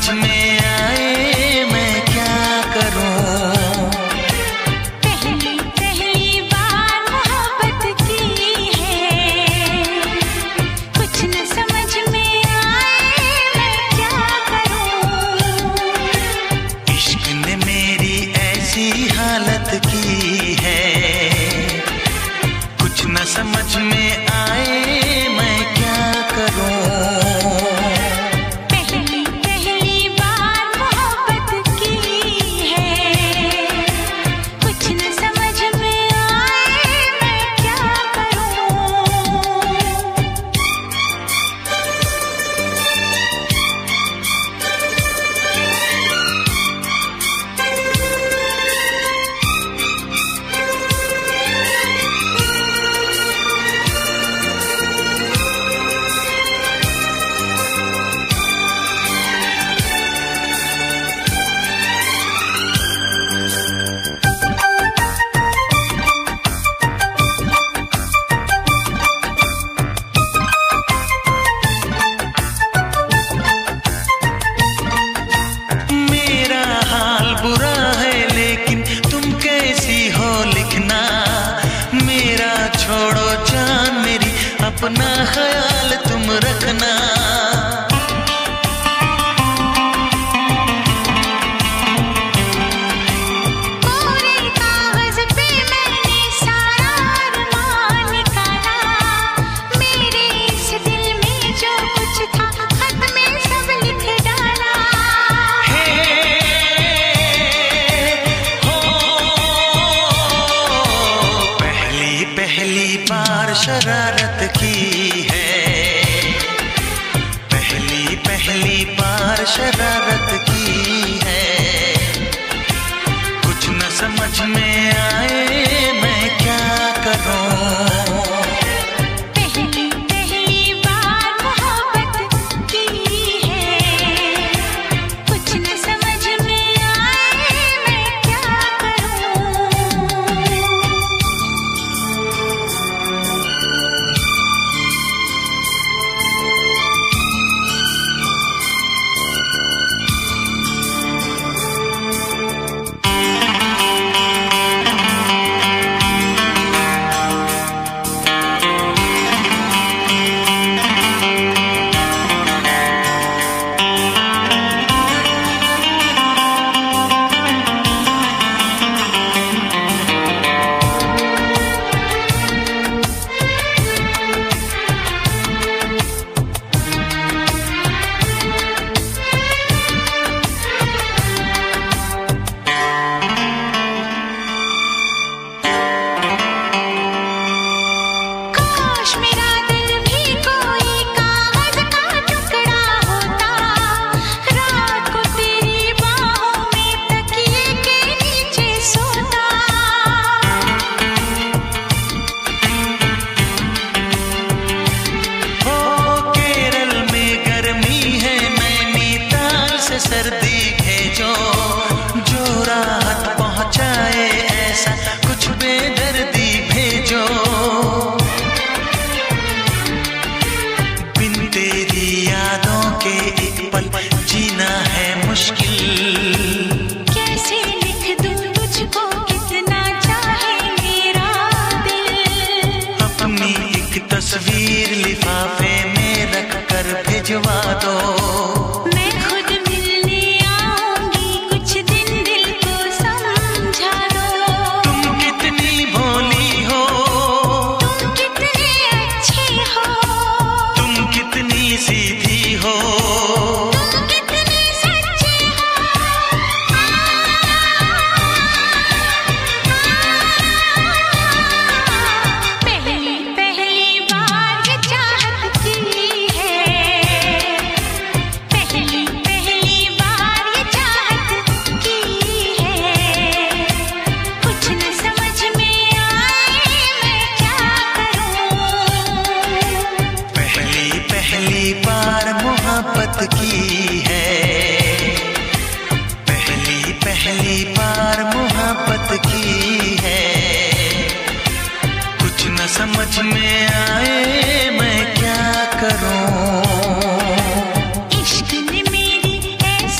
समझ में आए मैं क्या करूं। पहली पहली बार मोहब्बत की है, कुछ न समझ में आए मैं क्या करूं। इश्क ने मेरी ऐसी हालत की है, कुछ न समझ में आए मैं क्या करूं। छोड़ो जान मेरी, अपना ख्याल तुम रखना। कोरे कागज पे मैंने सारा अरमान निकाला, मेरे इस दिल में जो कुछ था खत में सब लिख डाला। पहली पहली बार शरारत की है, पहली पहली बार शरारत की है, कुछ न समझ में आए मैं क्या करूं। सर्दी भेजो जो राहत पहुंचाए, ऐसा कुछ बेदर्दी भेजो। बिन तेरी यादों के एक पल जीना है मुश्किल, कैसे लिख दूं तुझको कितना चाहे मेरा दिल। अपनी एक तस्वीर लिफाफे में रख कर भिजवा दो। सीधी हो तुम कितने सच्चे हो, पहली पहली बार ये चाहत की है, पहली पहली बार ये चाहत की है, कुछ न समझ में आए मैं क्या करूं। पहली बार मोहब्बत की है, पहली पहली बार मोहब्बत की है, कुछ न समझ में आए मैं क्या करूं। इश्क ने मेरी ऐसी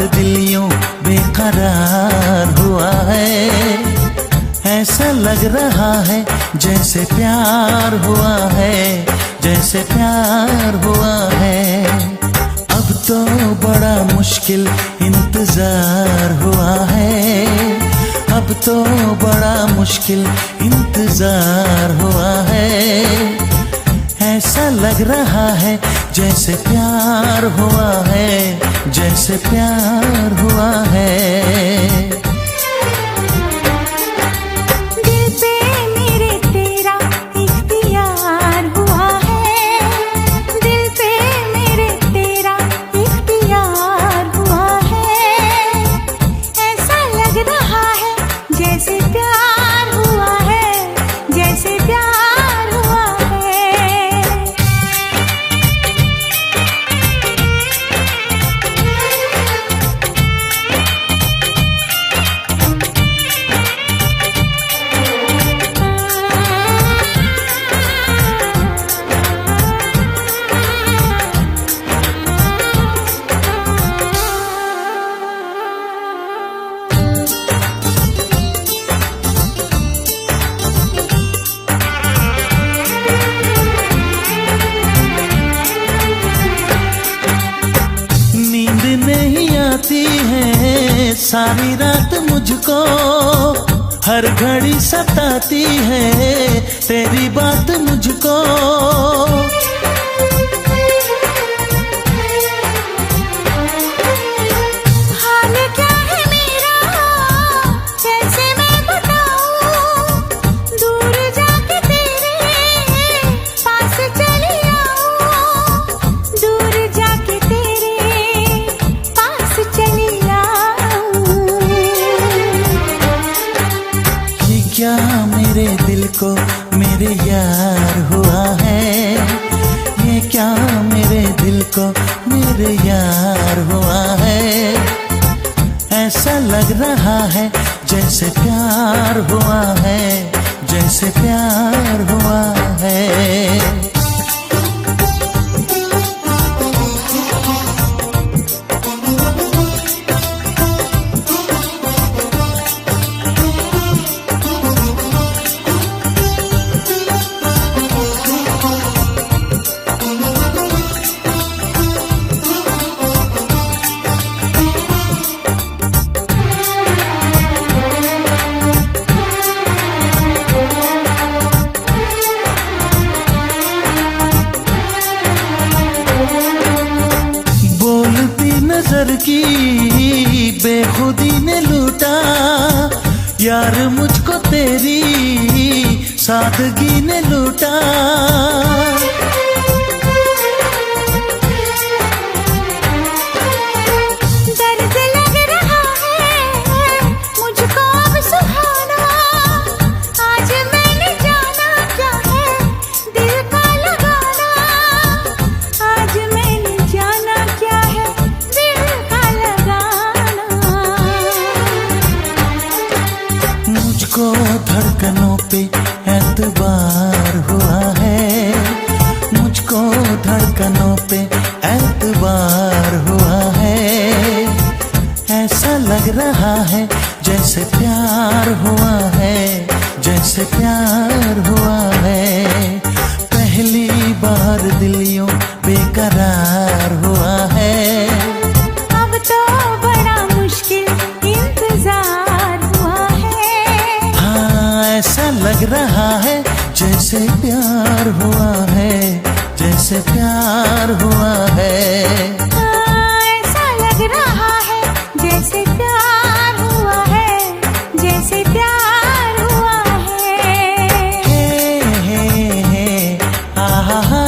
दिल यूं बेकरार हुआ है, ऐसा लग रहा है जैसे प्यार हुआ है, जैसे प्यार हुआ है। अब तो बड़ा मुश्किल इंतजार हुआ है, अब तो बड़ा मुश्किल इंतजार हुआ है, ऐसा लग रहा है जैसे प्यार हुआ है, जैसे प्यार हुआ है। दिल पे मेरे तेरा इख्तियार हुआ है, दिल पे मेरे तेरा इख्तियार हुआ है, ऐसा लग रहा है जैसे प्यार हुआ है, जैसे प्यार हुआ है। नहीं आती है सारी रात मुझको, हर घड़ी सताती है तेरी बात मुझको। हाल क्या है मेरा कैसे मैं बताऊं, दूर जाके तेरे पास चली आऊं, दूर जाके तेरे पास चली आऊं। ये क्या मेरे दिल को मेरे यार हुआ है, ये क्या मेरे दिल को मेरे यार हुआ है, ऐसा लग रहा है जैसे प्यार हुआ है, जैसे प्यार हुआ है। नजर की बेखुदी ने लूटा यार मुझको, तेरी सादगी ने लूटा। दर्द लग रहा है मुझको अब सुहाना, आज मैंने जाना क्या है दिल का लगाना, आज मैंने जाना क्या है दिल का लगाना। मुझको धड़कनों पे एतबार हुआ है, मुझको धड़कनों पे एतबार हुआ है, ऐसा लग रहा है जैसे प्यार हुआ है, जैसे प्यार हुआ है। पहली बार दिल यूं बेकरार हुआ है, अब तो बड़ा मुश्किल इंतजार हुआ है। हाँ ऐसा लग रहा है जैसे प्यार हुआ है, जैसे प्यार हुआ है। ऐसा लग रहा है जैसे प्यार हुआ है, जैसे प्यार हुआ है। हे आहा हा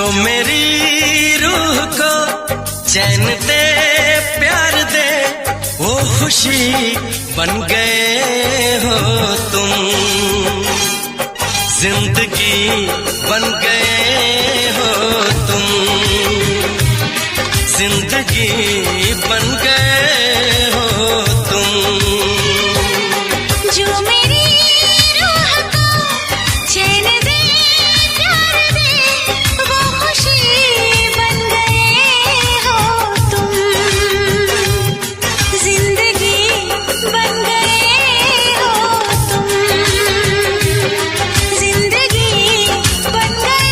जो मेरी रूह को चैन दे प्यार दे वो खुशी बन गए हो तुम, जिंदगी बन गए हो तुम, जिंदगी बन गए हो तुम। जो मेरी रूह को चैन दे प्यार दे वो खुशी बन गए हो तुम, जिंदगी बन गए हो तुम, जिंदगी बन गए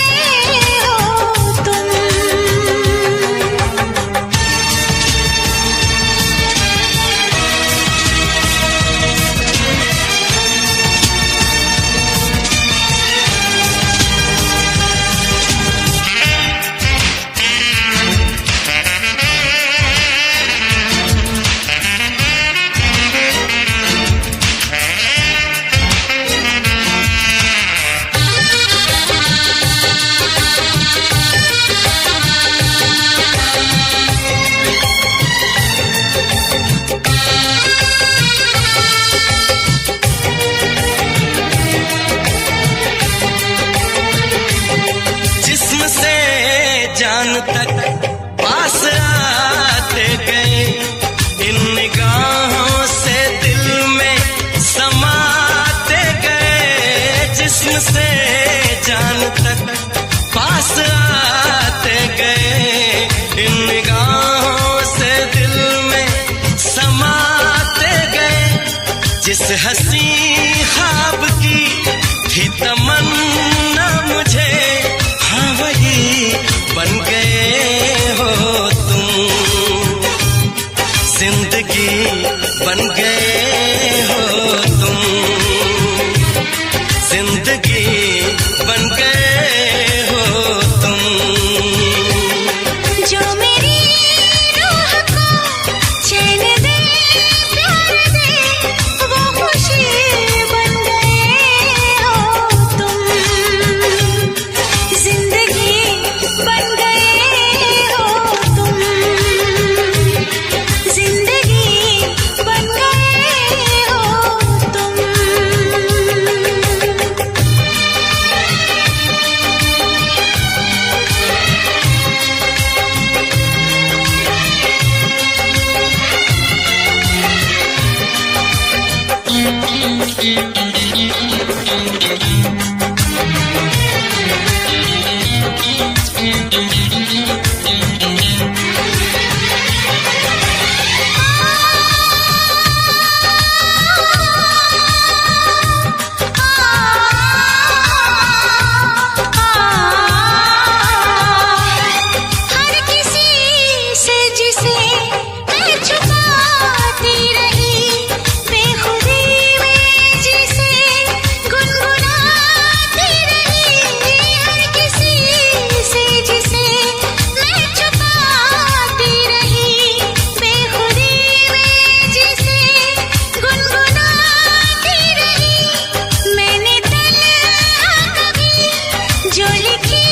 हो तुम। जिस्म से जान तक पास आते गए, इन निगाहों से दिल में समाते गए। जिस्म से जान तक पास आते गए, इन निगाहों से दिल में समाते गए। जिस हंसी ख्वाब की थी तमन्ना मुझे, हाँ वही बन गए हो तुम, जिंदगी बन गए हो तुम, जिंदगी बन गए हो तुम। जो मेरी रूह को चैन दे प्यार दे वो खुशी बन गए हो तुम, जिंदगी बन गए हो तुम, जिंदगी बन गए हो तुम। हर किसी से जिसे मैं छुपाती रही, बेखुदी में जिसे गुनगुनाती रही। हर किसी से जिसे मैं छुपाती रही, बेखुदी में जिसे गुनगुनाती रही। मैंने तन्हा कभी जो लिखी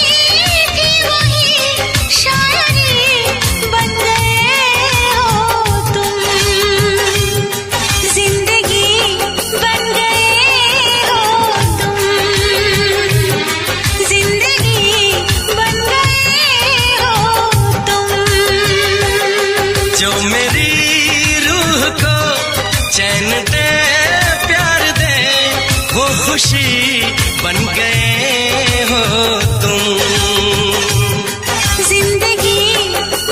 थी वही शायरी बन गए हो तुम, जिंदगी बन गए हो तुम, जिंदगी बन गए हो तुम। जो मेरी रूह को चैन दे प्यार दे वो खुशी बन गए हो तुम, जिंदगी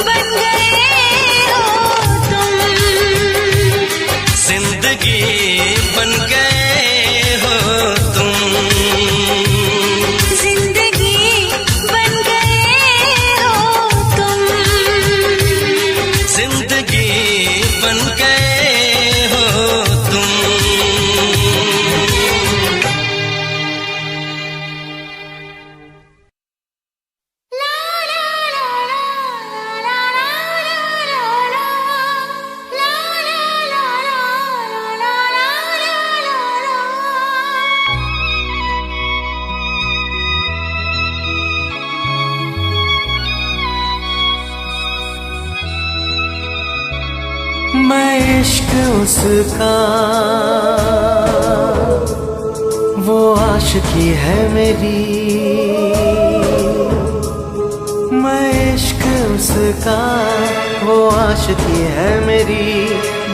बन गए हो तुम, जिंदगी बन गए हो तुम, जिंदगी बन गए हो तुम। जिंदगी बन गए हो तुम। मैं इश्क उसका, वो आशिकी है मेरी। मैं इश्क उसका, वो आशिकी है मेरी।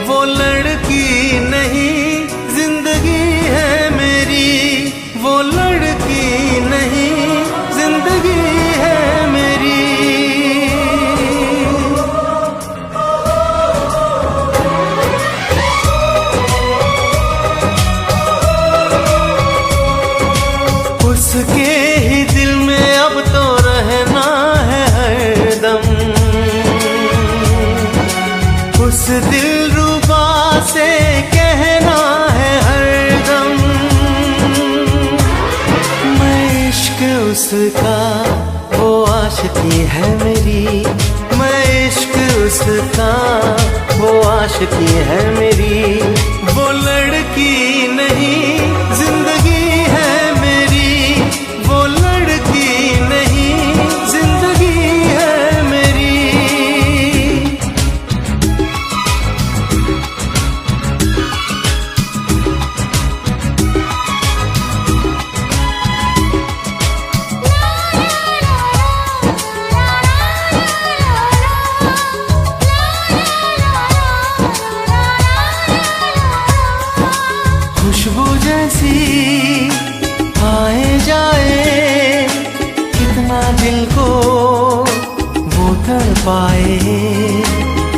वो लड़की नहीं जिंदगी है मेरी, वो लड़की नहीं जिंदगी है मेरी। उसके ही दिल में अब तो रहना है हरदम, उस दिलरुबा से कहना है हरदम। मैं इश्क उसका, वो आशिकी है मेरी। मैं इश्क उसका, वो आशिकी है मेरी। वो लड़की नहीं जिंदगी है मेरी, वो लड़की नहीं जिंदगी है मेरी। खुशबू जैसी आए जाए, कितना दिल को वो तड़पाए।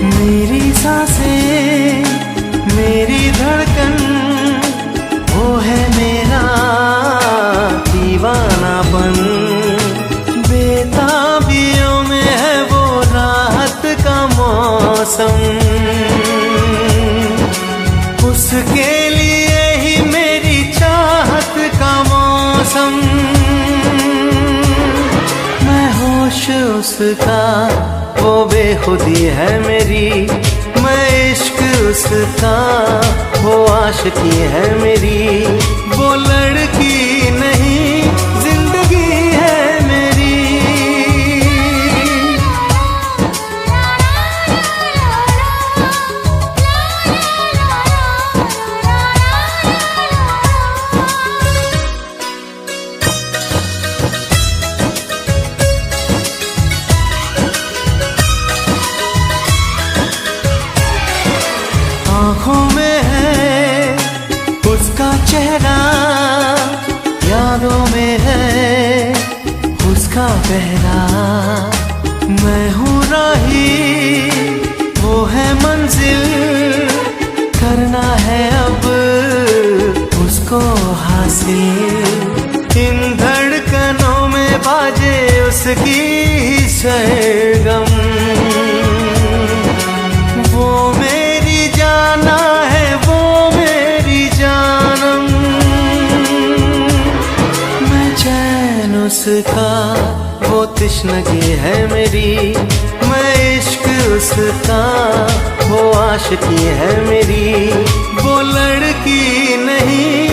मेरी सांसें, मेरी धड़कन, वो है मेरा दीवानापन। बेताबियों में है वो राहत का मौसम, उसके लिए ही मेरी चाहत का मौसम। मैं होश उसका, वो बेखुदी है मेरी। मैं इश्क उसका, वो आशिकी है मेरी। वो लड़की नहीं जिंदगी है मेरी। आँखों में है उसका चेहरा, यादों में है उसका पहरा। मैं हूँ राही, वो है मंजिल, करना है अब उसको हासिल। इन धड़कनों में बाजे उसकी ही सरगम, वो मेरी जाना है, वो मेरी जानम। मैं चैन उसका, वो तश्नगी है मेरी। मैं इश्क उसका, वो आशिकी है मेरी। वो लड़की नहीं